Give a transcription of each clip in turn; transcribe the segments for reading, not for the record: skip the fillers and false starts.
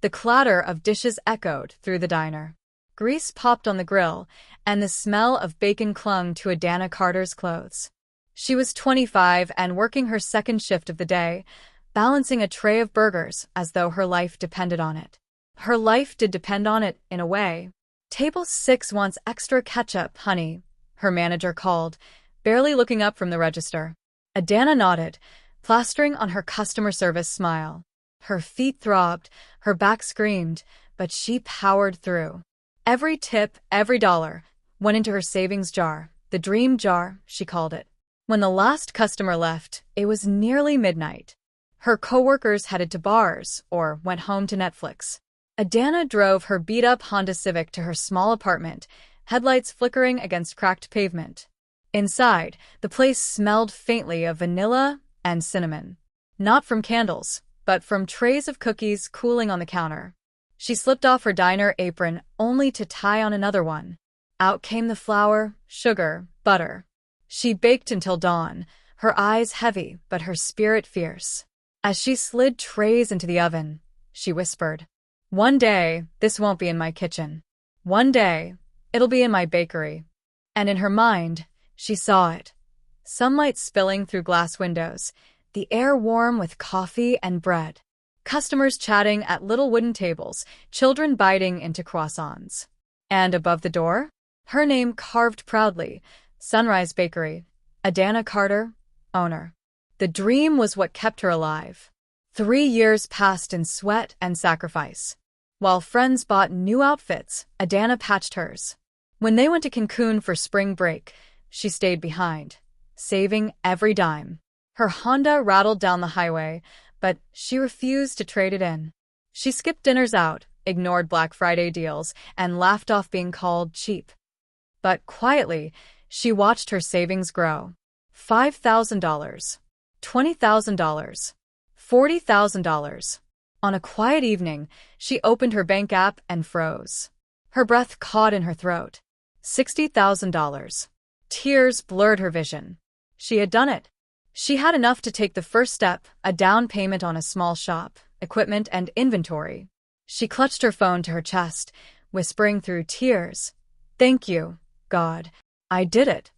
The clatter of dishes echoed through the diner. Grease popped on the grill, and the smell of bacon clung to Adanna Carter's clothes. She was 25 and working her second shift of the day, balancing a tray of burgers as though her life depended on it. Her life did depend on it, in a way. "Table 6 wants extra ketchup, honey," her manager called, barely looking up from the register. Adanna nodded, plastering on her customer service smile. Her feet throbbed, her back screamed, but she powered through. Every tip, every dollar, went into her savings jar, the dream jar, she called it. When the last customer left, it was nearly midnight. Her coworkers headed to bars or went home to Netflix. Adanna drove her beat-up Honda Civic to her small apartment, headlights flickering against cracked pavement. Inside, the place smelled faintly of vanilla and cinnamon. Not from candles, but from trays of cookies cooling on the counter. She slipped off her diner apron only to tie on another one. Out came the flour, sugar, butter. She baked until dawn, her eyes heavy but her spirit fierce. As she slid trays into the oven, she whispered, "One day, this won't be in my kitchen. One day, it'll be in my bakery." And in her mind, she saw it. Sunlight spilling through glass windows, the air warm with coffee and bread. Customers chatting at little wooden tables, children biting into croissants. And above the door, her name carved proudly, Sunrise Bakery, Adanna Carter, owner. The dream was what kept her alive. 3 years passed in sweat and sacrifice. While friends bought new outfits, Adanna patched hers. When they went to Cancun for spring break, she stayed behind, saving every dime. Her Honda rattled down the highway, but she refused to trade it in. She skipped dinners out, ignored Black Friday deals, and laughed off being called cheap. But quietly, she watched her savings grow. $5,000, $20,000, $40,000. On a quiet evening, she opened her bank app and froze. Her breath caught in her throat. $60,000. Tears blurred her vision. She had done it. She had enough to take the first step, a down payment on a small shop, equipment and inventory. She clutched her phone to her chest, whispering through tears, "Thank you, God. I did it."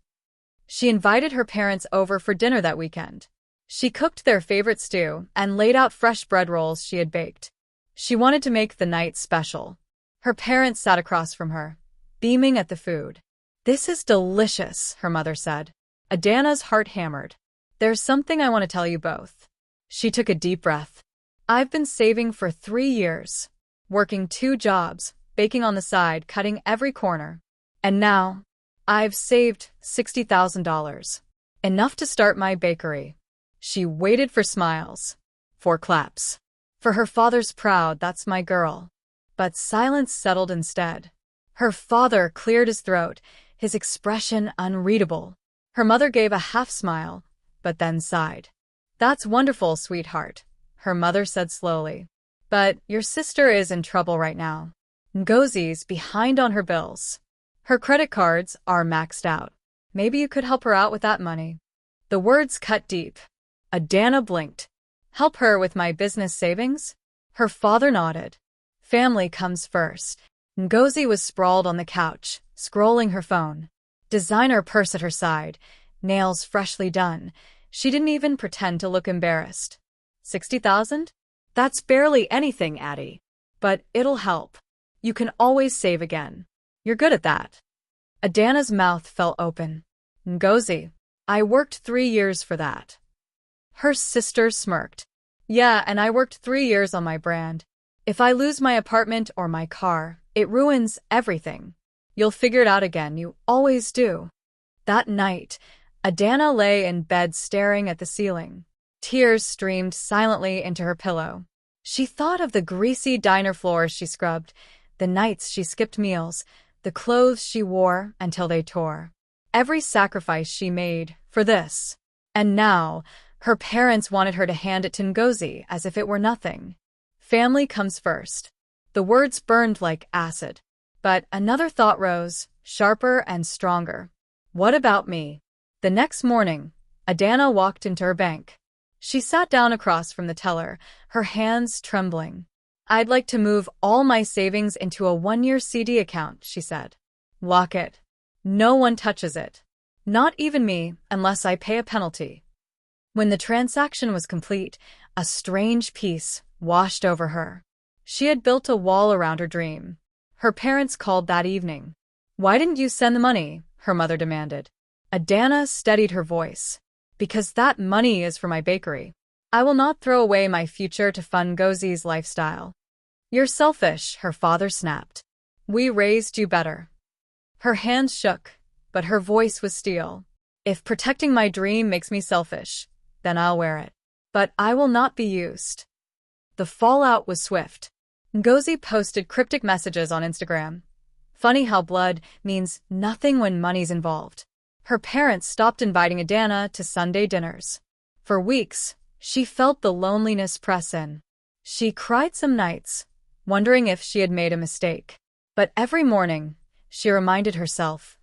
She invited her parents over for dinner that weekend. She cooked their favorite stew and laid out fresh bread rolls she had baked. She wanted to make the night special. Her parents sat across from her, beaming at the food. "This is delicious," her mother said. Adanna's heart hammered. "There's something I want to tell you both." She took a deep breath. "I've been saving for 3 years, working 2 jobs, baking on the side, cutting every corner. And now, I've saved $60,000. Enough to start my bakery." She waited for smiles, for claps. For her father's proud, "That's my girl." But silence settled instead. Her father cleared his throat, his expression unreadable. Her mother gave a half smile, but then sighed. "That's wonderful, sweetheart," her mother said slowly. "But your sister is in trouble right now. Ngozi's behind on her bills. Her credit cards are maxed out. Maybe you could help her out with that money." The words cut deep. Adanna blinked. "Help her with my business savings?" Her father nodded. "Family comes first." Ngozi was sprawled on the couch, scrolling her phone. Designer purse at her side, nails freshly done. She didn't even pretend to look embarrassed. $60,000? That's barely anything, Addie. But it'll help. You can always save again. You're good at that. Adanna's mouth fell open. "Ngozi, I worked 3 years for that." Her sister smirked. "Yeah, and I worked 3 years on my brand. If I lose my apartment or my car, it ruins everything. You'll figure it out again, you always do." That night, Adanna lay in bed staring at the ceiling. Tears streamed silently into her pillow. She thought of the greasy diner floors she scrubbed, the nights she skipped meals, the clothes she wore until they tore. Every sacrifice she made for this. And now, her parents wanted her to hand it to Ngozi as if it were nothing. Family comes first. The words burned like acid. But another thought rose, sharper and stronger. What about me? The next morning, Adanna walked into her bank. She sat down across from the teller, her hands trembling. I'd like to move all my savings into a 1-year CD account, she said. Lock it. No one touches it. Not even me, unless I pay a penalty. When the transaction was complete, a strange peace washed over her. She had built a wall around her dream. Her parents called that evening. Why didn't you send the money? Her mother demanded. Adanna steadied her voice. Because that money is for my bakery. I will not throw away my future to fund Ngozi's lifestyle. You're selfish, her father snapped. We raised you better. Her hands shook, but her voice was steel. If protecting my dream makes me selfish, then I'll wear it. But I will not be used. The fallout was swift. Ngozi posted cryptic messages on Instagram. Funny how blood means nothing when money's involved. Her parents stopped inviting Adanna to Sunday dinners. For weeks, she felt the loneliness press in. She cried some nights, wondering if she had made a mistake. But every morning, she reminded herself,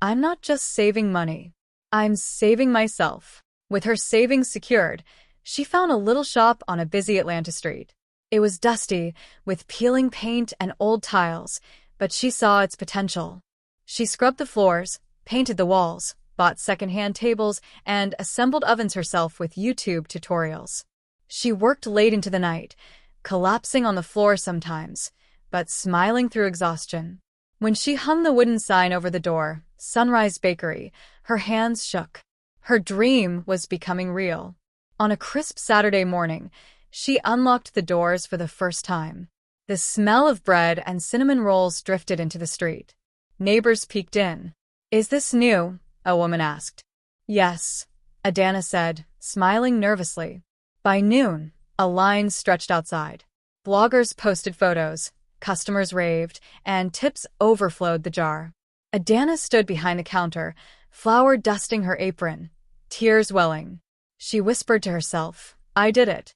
I'm not just saving money. I'm saving myself. With her savings secured, she found a little shop on a busy Atlanta street. It was dusty, with peeling paint and old tiles, but she saw its potential. She scrubbed the floors, painted the walls, bought secondhand tables, and assembled ovens herself with YouTube tutorials. She worked late into the night, collapsing on the floor sometimes, but smiling through exhaustion. When she hung the wooden sign over the door, Sunrise Bakery, her hands shook. Her dream was becoming real. On a crisp Saturday morning, she unlocked the doors for the first time. The smell of bread and cinnamon rolls drifted into the street. Neighbors peeked in. Is this new? A woman asked. Yes, Adanna said, smiling nervously. By noon, a line stretched outside. Bloggers posted photos, customers raved, and tips overflowed the jar. Adanna stood behind the counter, flour dusting her apron, tears welling. She whispered to herself, I did it.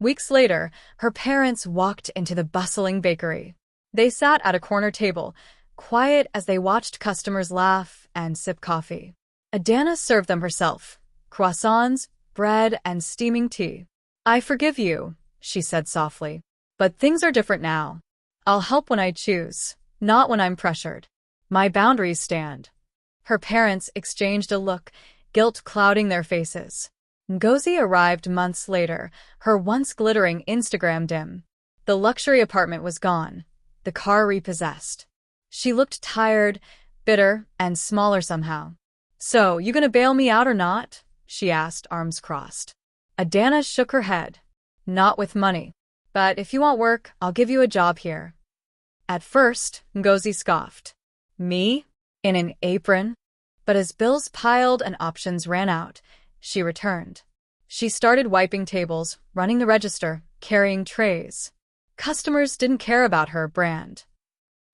Weeks later, her parents walked into the bustling bakery. They sat at a corner table, quiet as they watched customers laugh and sip coffee. Adanna served them herself, croissants, bread, and steaming tea. I forgive you, she said softly. But things are different now. I'll help when I choose, not when I'm pressured. My boundaries stand. Her parents exchanged a look, guilt clouding their faces. Ngozi arrived months later, her once glittering Instagram dim. The luxury apartment was gone, the car repossessed. She looked tired, bitter, and smaller somehow. So, you gonna bail me out or not? She asked, arms crossed. Adanna shook her head. Not with money. But if you want work, I'll give you a job here. At first, Ngozi scoffed. Me? In an apron? But as bills piled and options ran out, she returned. She started wiping tables, running the register, carrying trays. Customers didn't care about her brand.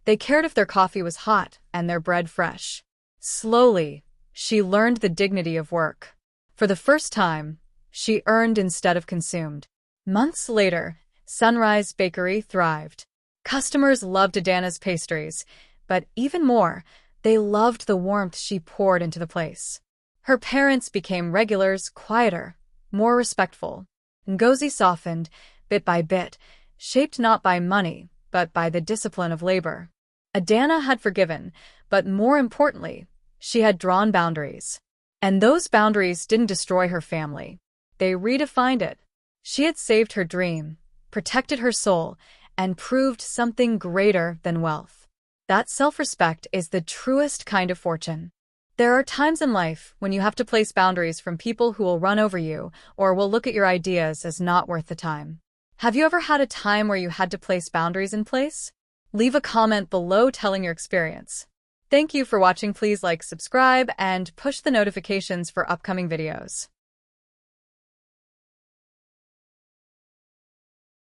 They cared if their coffee was hot and their bread fresh. Slowly, she learned the dignity of work. For the first time, she earned instead of consumed. Months later, Sunrise Bakery thrived. Customers loved Adanna's pastries, but even more, they loved the warmth she poured into the place. Her parents became regulars, quieter, more respectful. Ngozi softened, bit by bit, shaped not by money, but by the discipline of labor. Adanna had forgiven, but more importantly, she had drawn boundaries. And those boundaries didn't destroy her family. They redefined it. She had saved her dream, protected her soul, and proved something greater than wealth. That self-respect is the truest kind of fortune. There are times in life when you have to place boundaries from people who will run over you or will look at your ideas as not worth the time. Have you ever had a time where you had to place boundaries in place? Leave a comment below telling your experience. Thank you for watching. Please like, subscribe, and push the notifications for upcoming videos.